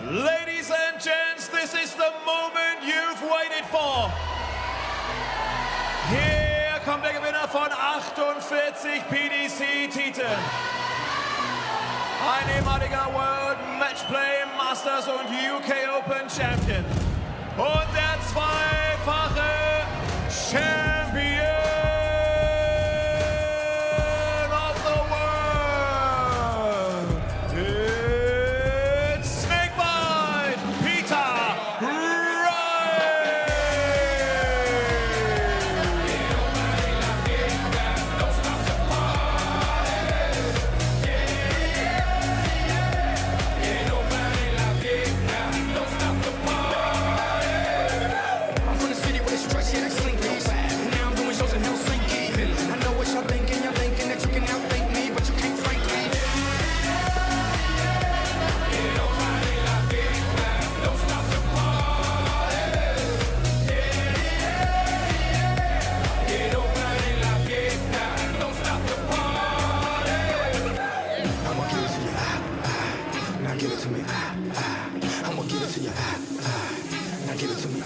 Ladies and gents, this is the moment you've waited for. Hier kommt der Gewinner von 48 PDC-Titeln. Ein ehemaliger World Matchplay Masters und UK Open Champion. Und der zweifache Champion of the world. It's Snakebite Peter Wright. I'm from the city with a stretch, yeah, that's slinky. Now I'm doing shows in Helsinki. I know what you're thinking that you can outthink me, but you can't fight me. I'ma give it to you, now give it to me, I'ma give it to you, now give it to me,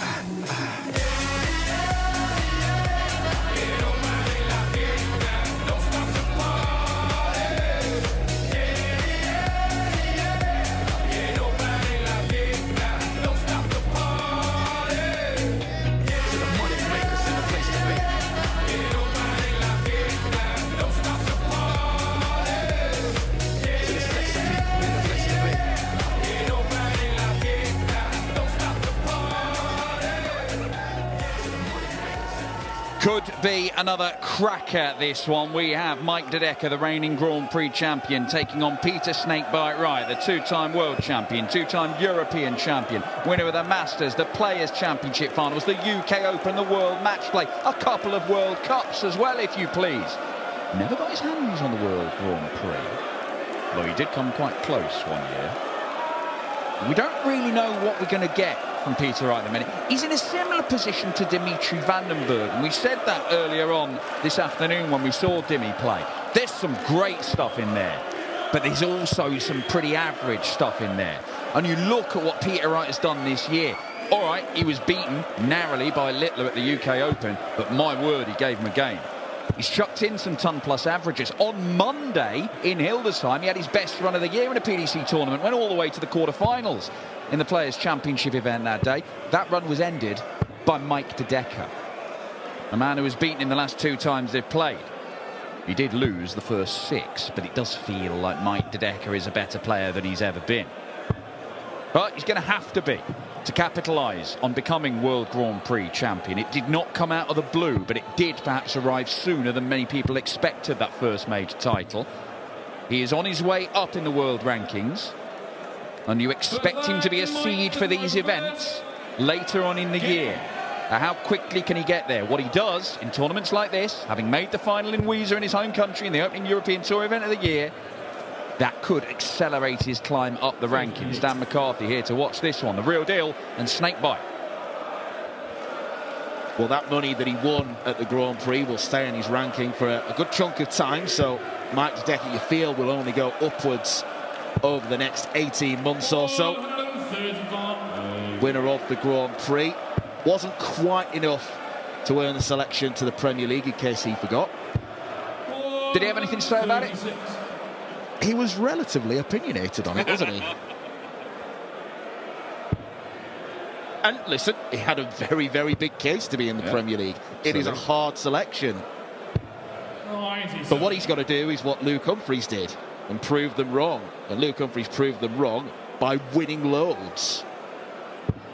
To the money makers in the place to be. To the sexy people in the place to be. Could be another cracker, this one. We have Mike De Decker, the reigning Grand Prix champion, taking on Peter Snakebite Wright, the two-time world champion, two-time European champion, winner of the Masters, the Players' Championship finals, the UK Open, the World Match Play, a couple of World Cups as well, if you please. Never got his hands on the World Grand Prix, though he did come quite close one year. We don't really know what we're going to get from Peter Wright at the minute. He's in a similar position to Dimitri van den Berg, and we said that earlier on this afternoon when we saw Dimmy play. There's some great stuff in there, but there's also some pretty average stuff in there. And you look at what Peter Wright has done this year. All right, he was beaten narrowly by Littler at the UK Open, but my word, he gave him a game. He's chucked in some ton-plus averages. On Monday in Hildesheim, he had his best run of the year in a PDC tournament, went all the way to the quarterfinals in the Players' Championship event that day. That run was ended by Mike De Decker, a man who was beaten in the last two times they've played. He did lose the first 6, but it does feel like Mike De Decker is a better player than he's ever been. But he's going to have to be to capitalise on becoming World Grand Prix champion. It did not come out of the blue, but it did perhaps arrive sooner than many people expected, that first major title. He is on his way up in the world rankings, and you expect him to be a seed for these events later on in the year. Now, how quickly can he get there? What he does in tournaments like this, having made the final in Weezer in his home country in the opening European Tour event of the year, that could accelerate his climb up the rankings. Dan McCarthy here to watch this one. The Real Deal and Snakebite. Well, that money that he won at the Grand Prix will stay in his ranking for a good chunk of time, so Mike De Decker, you feel, will only go upwards over the next 18 months or so. Winner of the Grand Prix. Wasn't quite enough to earn the selection to the Premier League, in case he forgot. Did he have anything to say about it? He was relatively opinionated on it, wasn't he? And listen, he had a very, very big case to be in the Premier League. It is a hard selection. But what he's got to do is what Luke Humphries did and prove them wrong. And Luke Humphries proved them wrong by winning loads.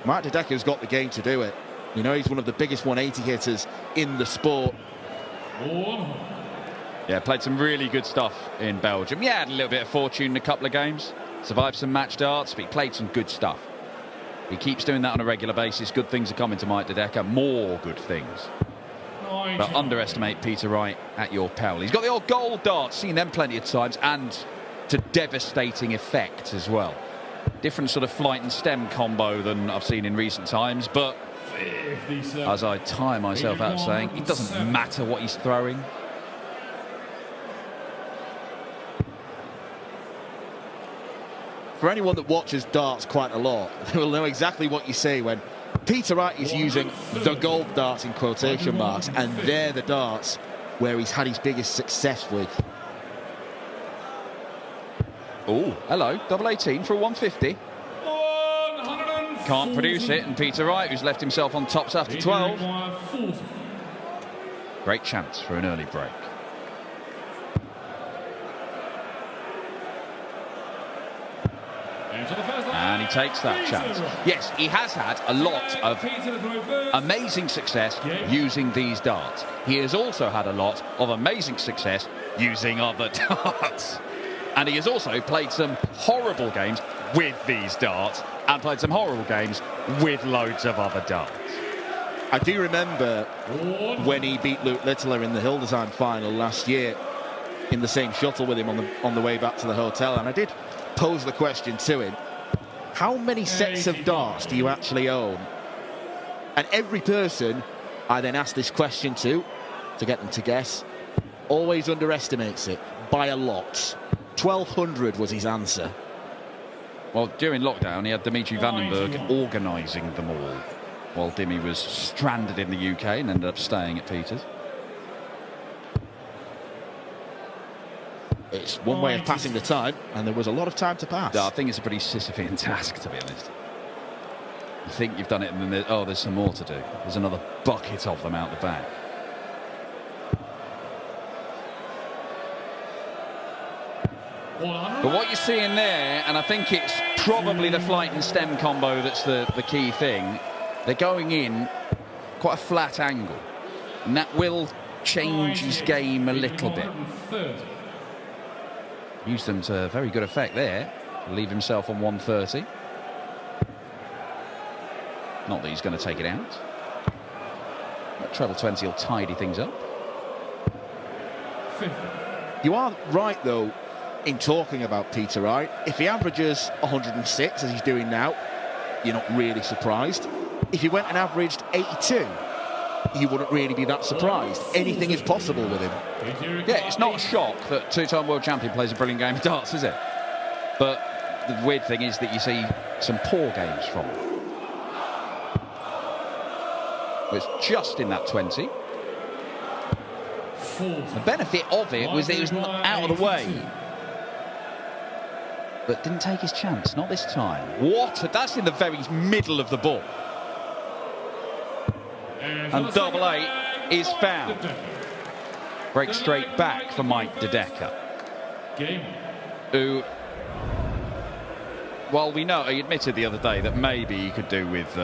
Mike De Decker's got the game to do it. You know, he's one of the biggest 180 hitters in the sport. Yeah, played some really good stuff in Belgium. Yeah, had a little bit of fortune in a couple of games. Survived some match darts, but he played some good stuff. He keeps doing that on a regular basis. Good things are coming to Mike De Decker. More good things. But underestimate Peter Wright at your peril. He's got the old gold darts, seen them plenty of times, and to devastating effect as well. Different sort of flight and stem combo than I've seen in recent times, but as I tire myself out saying, it doesn't matter what he's throwing. For anyone that watches darts quite a lot, they will know exactly what you say when Peter Wright is using the gold darts in quotation marks, and they're the darts where he's had his biggest success with. Oh, hello, double 18 for a 150. Can't produce it, and Peter Wright, who's left himself on tops after 12. Great chance for an early break. And he takes that chance. Yes, he has had a lot of amazing success using these darts. He has also had a lot of amazing success using other darts. And he has also played some horrible games with these darts and played some horrible games with loads of other darts. I do remember when he beat Luke Littler in the Hildesheim final last year in the same shuttle with him on the way back to the hotel, and I did pose the question to him, how many sets of darts do you actually own? And every person I then asked this question to get them to guess, always underestimates it by a lot. 1,200 was his answer. Well, during lockdown, he had Dimitri Vandenberg organising them all, while Dimmy was stranded in the UK and ended up staying at Peters. It's one way of passing the time, and there was a lot of time to pass. I think it's a pretty Sisyphean task, to be honest. You think you've done it, and then there's some more to do. There's another bucket of them out the back. But what you're seeing there, and I think it's probably the flight and stem combo that's the key thing, they're going in quite a flat angle, and that will change his game a little bit. Used them to very good effect there. Leave himself on 130. Not that he's going to take it out. That treble 20 will tidy things up. You are right, though, in talking about Peter Wright. If he averages 106, as he's doing now, you're not really surprised. If he went and averaged 82, you wouldn't really be that surprised. Anything is possible with him. Yeah, it's not a shock that two-time world champion plays a brilliant game of darts, is it? But the weird thing is that you see some poor games from him. It's just in that 20. The benefit of it was that he was out of the way, but didn't take his chance. Not this time. That's in the very middle of the ball. And double 8 is found. Break straight back for Mike De Decker, who, well, we know, he admitted the other day that maybe he could do with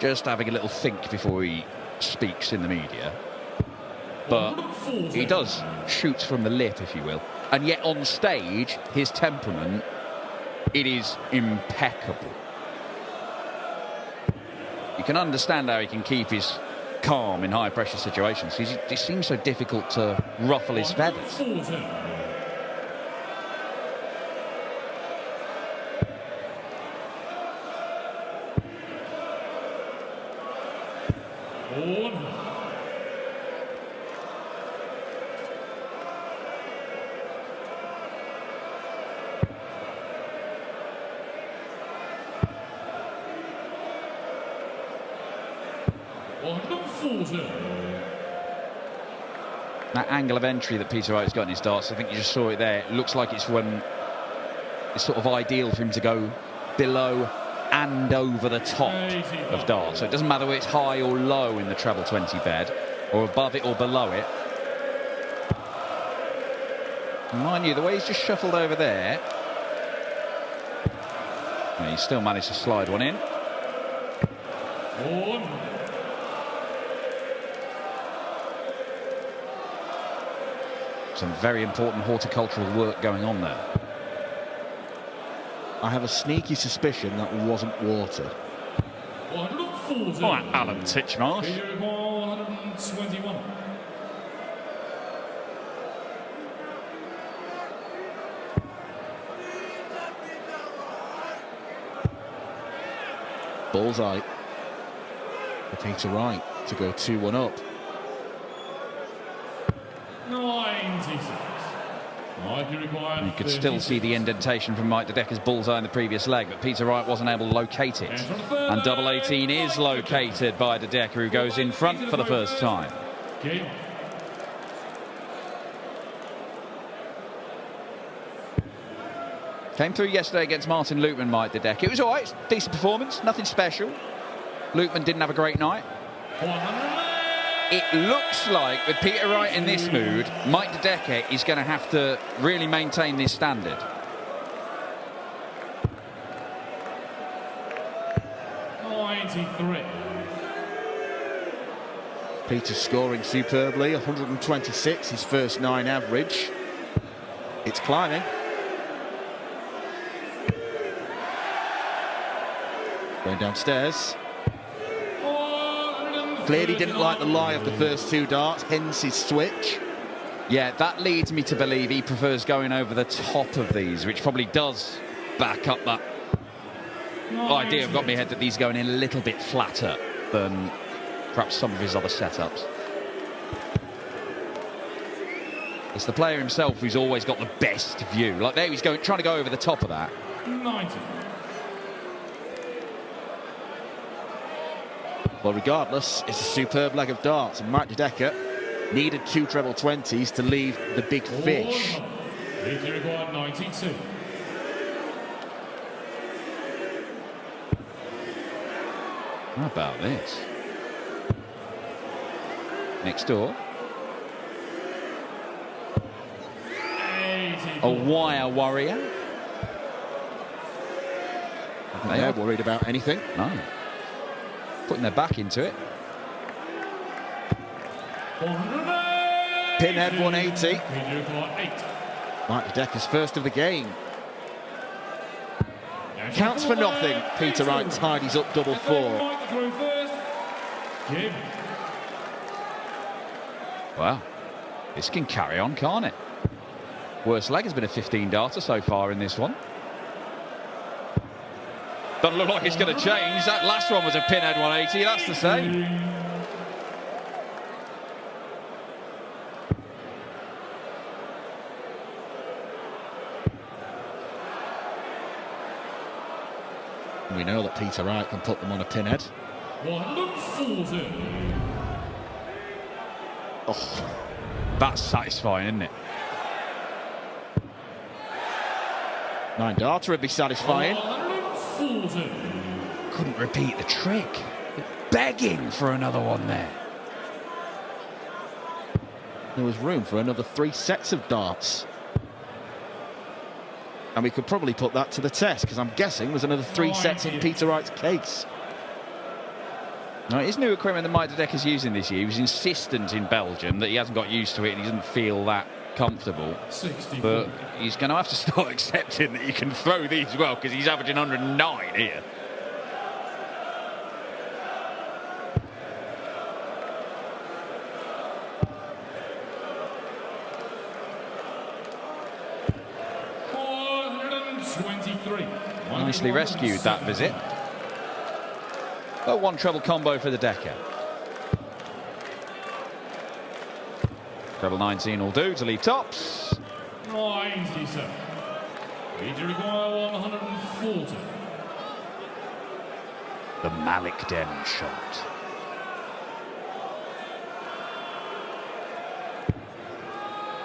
just having a little think before he speaks in the media. But he does shoot from the lip, if you will. And yet on stage, his temperament, it is impeccable. You can understand how he can keep his calm in high-pressure situations. It seems so difficult to ruffle his feathers. That angle of entry that Peter Wright's got in his darts, I think you just saw it there. It looks like it's when it's sort of ideal for him to go below and over the top of darts. So it doesn't matter whether it's high or low in the treble 20 bed, or above it or below it. And mind you, the way he's just shuffled over there, and he still managed to slide one in. Some very important horticultural work going on there. I have a sneaky suspicion that wasn't water. All right, Alan Titchmarsh. Bullseye for Peter Wright to go 2-1 up. You could still see the indentation from Mike de Decker's bullseye in the previous leg, but Peter Wright wasn't able to locate it. And double 18 is located by de Decker, who goes in front for the first time. Came through yesterday against Martin Lukeman, Mike de Decker. It was all right, decent performance, nothing special. Lukeman didn't have a great night. It looks like with Peter Wright in this mood, Mike de Decker is going to have to really maintain this standard. Peter scoring superbly, 126, his first 9 average. It's climbing. Going downstairs. Clearly didn't like the lie of the first 2 darts, hence his switch. Yeah, that leads me to believe he prefers going over the top of these, which probably does back up that idea. I've got in my head that these going in a little bit flatter than perhaps some of his other setups. It's the player himself who's always got the best view. Like there he's going, trying to go over the top of that. 90. Well, regardless, it's a superb leg of darts, and Mike de Decker needed 2 treble 20s to leave the big fish. He required 92. How about this? Next door. A wire warrior. I think they're worried about anything. No. Putting their back into it. Pinhead 180. Mike de Decker's first of the game. Counts for nothing. Peter Wright tidies up double 4. Wow. This can carry on, can't it? Worst leg has been a 15 darter so far in this one. Doesn't look like it's going to change. That last one was a pinhead 180. That's the same. We know that Peter Wright can put them on a pinhead. 140. Oh, that's satisfying, isn't it? 9 darter would be satisfying. 140. Couldn't repeat the trick. Begging for another one there. There was room for another 3 sets of darts. And we could probably put that to the test, because I'm guessing there's another 3 sets in Peter Wright's case. Now, his new equipment that Mike de Decker's using this year, he was insistent in Belgium that he hasn't got used to it and he doesn't feel that comfortable. 60. But he's going to have to start accepting that he can throw these well, because he's averaging 109 here. Nicely rescued that visit. But 1 treble combo for the Decker. Treble 19 will do to leave tops. 97. Peter require 140. The Malik Den shot.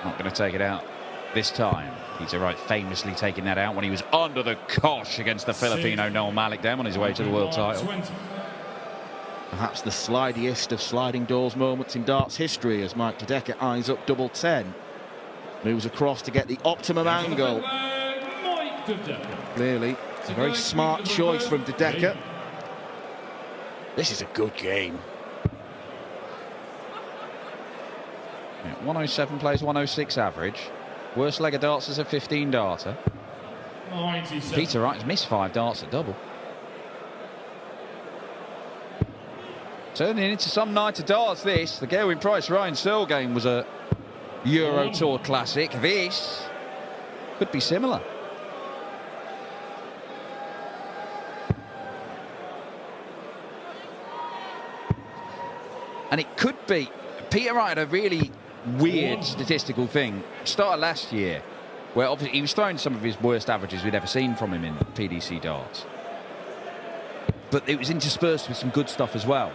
Not going to take it out this time. Peter Wright famously taking that out when he was under the cosh against the Filipino Noel Malik Dem on his way to the world title. 20. Perhaps the slidiest of sliding doors moments in darts history, as Mike de Decker eyes up double 10. Moves across to get the optimum angle. Clearly, it's a very smart choice from de Decker. This is a good game. Yeah, 107 plays 106 average. Worst leg of darts is a 15 darter. 97. Peter Wright has missed 5 darts at double. Turning into some night of darts, this. The Gerwyn Price-Ryan Searle game was a Euro Tour classic. This could be similar. And it could be. Peter Wright had a really weird statistical thing. Started last year Well, obviously, he was throwing some of his worst averages we'd ever seen from him in PDC darts. But it was interspersed with some good stuff as well.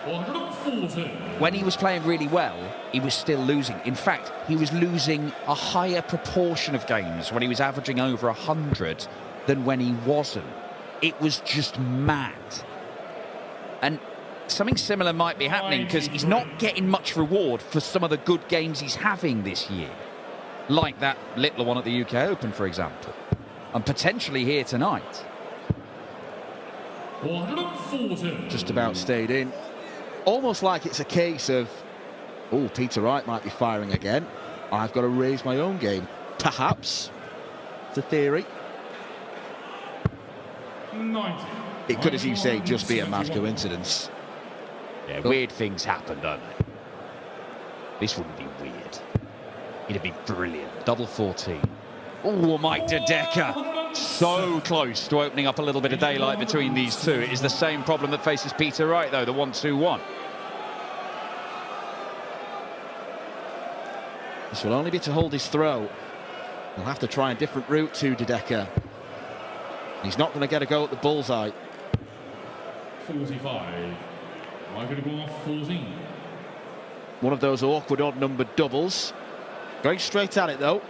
140. When he was playing really well, he was still losing. In fact, he was losing a higher proportion of games when he was averaging over 100 than when he wasn't. It was just mad. And something similar might be happening because he's not getting much reward for some of the good games he's having this year. Like that little one at the UK Open, for example. And potentially here tonight. 140. Just about stayed in. Almost like it's a case of, oh, Peter Wright might be firing again. I've got to raise my own game. Perhaps. It's a theory. 90. It could, as you say, just be a mad coincidence. Yeah, weird things happen, don't they? This wouldn't be weird. It'd be brilliant. Double 14. Oh, Mike De Decker. So close to opening up a little bit of daylight between these two. It is the same problem that faces Peter Wright, though, the 1-2-1. This will only be to hold his throw. He'll have to try a different route to De Decker. He's not going to get a go at the bullseye. 45. Michael 14. One of those awkward odd-numbered doubles. Going straight at it, though.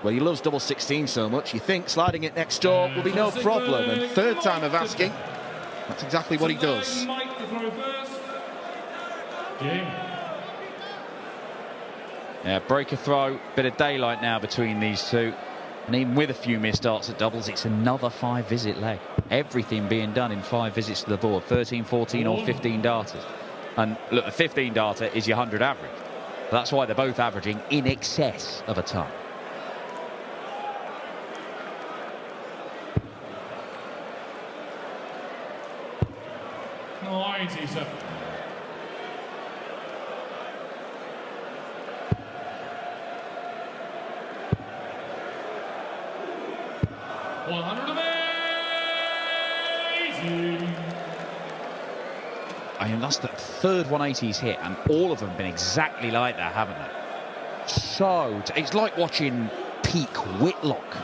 Well, he loves double 16 so much, you think sliding it next door will be no problem. And third time of asking, that's exactly what he does. Mike to throw first. Game. Yeah, break a throw, bit of daylight now between these two. And even with a few missed darts at doubles, it's another 5-visit leg. Everything being done in 5 visits to the board, 13, 14 or 15 darters. And look, the 15 darter is your 100 average. That's why they're both averaging in excess of a ton. Sir. 180. I mean, that's the third 180's hit, and all of them have been exactly like that, haven't they? So, it's like watching peak Whitlock.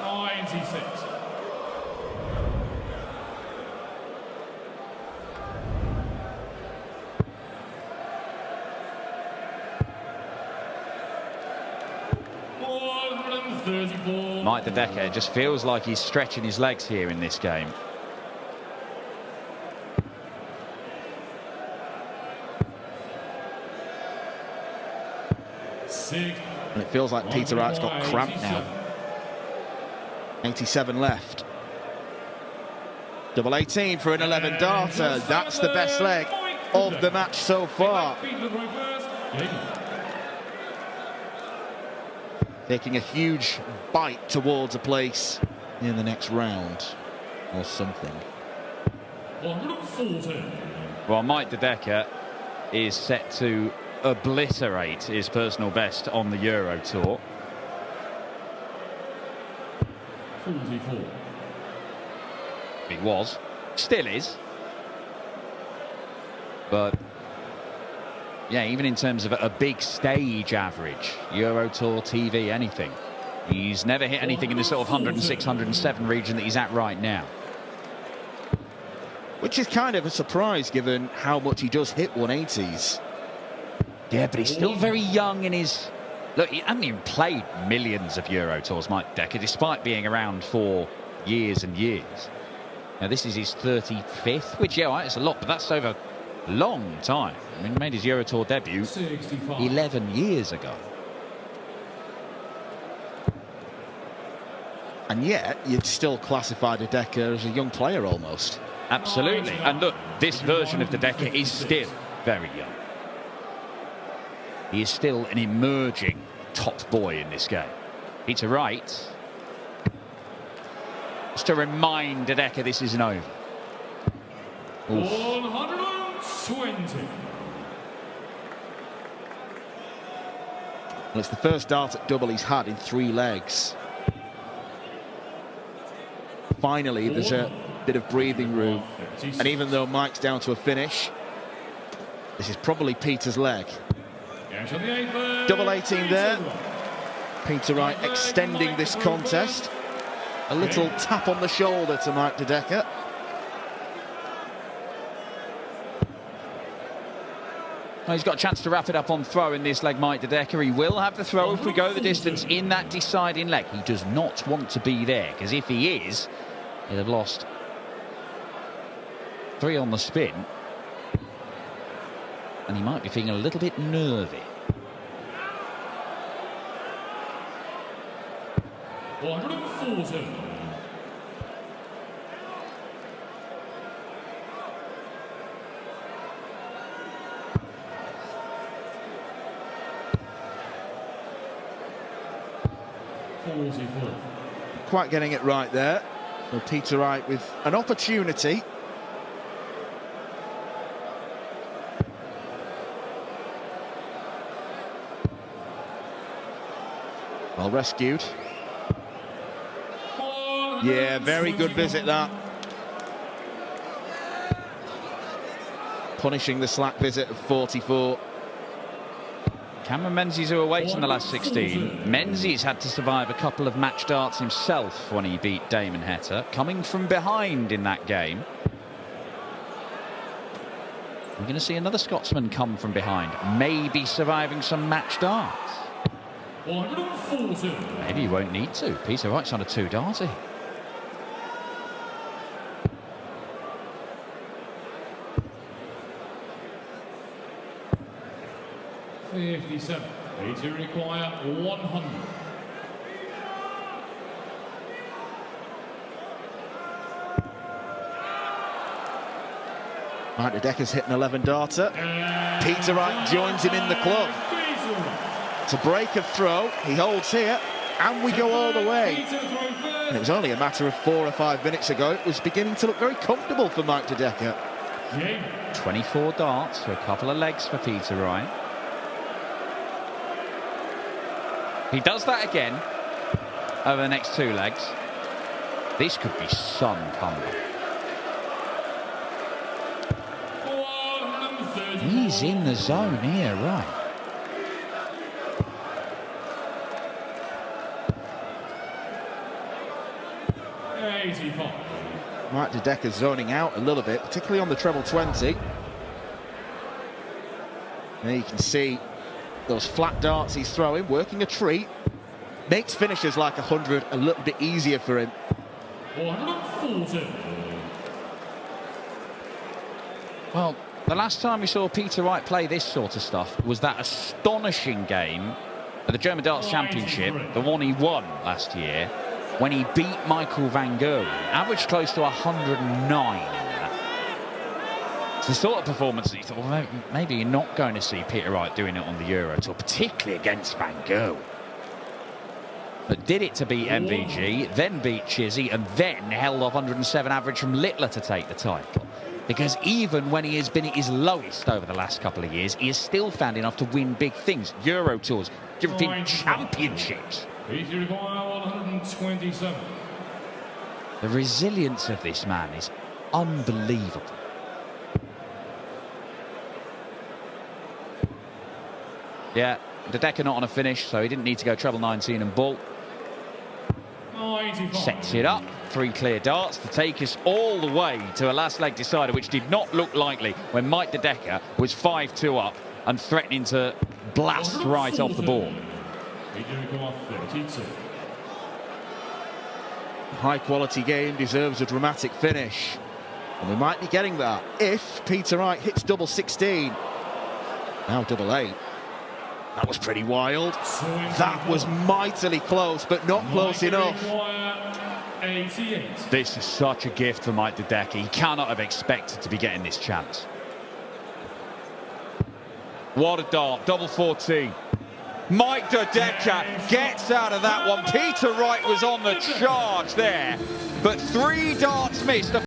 96. Mike De Decker just feels like he's stretching his legs here in this game. And it feels like Peter Wright's got cramp now. 87 left. Double 18 for an 11 darter. That's the best leg of the match so far. Taking a huge bite towards a place in the next round or something. 140. Well, Mike De Decker is set to obliterate his personal best on the Euro Tour. 44. He was, still is. But yeah, even in terms of a big stage average, Euro Tour, TV, anything, he's never hit anything in the sort of 106, 107 region that he's at right now. Which is kind of a surprise given how much he does hit 180s. Yeah, but he's still very young in his... Look, he hasn't even played millions of Euro Tours, Mike Decker, despite being around for years and years. Now, this is his 35th, which, yeah, right, it's a lot, but that's over a long time. I mean, he made his Euro Tour debut 65. 11 years ago. And yet, you'd still classify De Decker as a young player almost. Absolutely. And look, this version of De Decker is still very young. He is still an emerging top boy in this game. Peter Wright. Just to remind De Decker this isn't over. Oof. 120. Well, it's the first dart at double he's had in 3 legs. Finally, there's a bit of breathing room. And even though Mike's down to a finish, this is probably Peter's leg. Double 18 there. Peter Wright extending this contest. A little tap on the shoulder to Mike de Decker. Well, he's got a chance to wrap it up on throw in this leg, Mike de Decker. He will have the throw if we go the distance in that deciding leg. He does not want to be there, because if he is, he'll have lost 3 on the spin. And he might be feeling a little bit nervy. 140. Quite getting it right there. So Peter Wright with an opportunity. Well rescued. Yeah, very good visit that. Punishing the slack visit of 44. Cameron Menzies, who awaits in the last 16. Menzies had to survive a couple of match darts himself when he beat Damon Heta, coming from behind in that game. We're going to see another Scotsman come from behind, maybe surviving some match darts. 140. Maybe he won't need to. Peter Wright's on a 2-darty. $57. Peter require 100. Mike de Decker's hit an 11-darter. Peter Wright joins him in the club. It's a break of throw. He holds here, and we go all the way. And it was only a matter of 4 or 5 minutes ago. It was beginning to look very comfortable for Mike de Decker. 24 darts to a couple of legs for Peter Wright. He does that again over the next 2 legs. This could be some comeback. He's in the zone here, right? Mike de Decker's zoning out a little bit, particularly on the treble 20. There you can see those flat darts he's throwing, working a treat. Makes finishers like 100 a little bit easier for him. 140. Well, the last time we saw Peter Wright play this sort of stuff was that astonishing game at the German Darts Championship, the one he won last year, when he beat Michael van Gerwen, averaged close to 109. It's the sort of performance that you thought, well, maybe you're not going to see Peter Wright doing it on the Euro Tour, particularly against van Gerwen. But did it to beat MVG, then beat Chizzy, and then held off 107 average from Littler to take the title. Because even when he has been at his lowest over the last couple of years, he has still found enough to win big things. Euro Tours, European Championships. 127. The resilience of this man is unbelievable. Yeah, de Decker not on a finish, so he didn't need to go treble 19 and ball. Sets it up, 3 clear darts to take us all the way to a last leg decider, which did not look likely when Mike de Decker was 5-2 up and threatening to blast right off the board. High quality game deserves a dramatic finish, and we might be getting that if Peter Wright hits double 16. Now double 8. That was pretty wild. That was mightily close, but not close enough. 88. This is such a gift for Mike de Decker. He cannot have expected to be getting this chance. What a dart, double 14. Mike de Decker gets out of that one. Peter Wright was on the charge there, but 3 darts missed.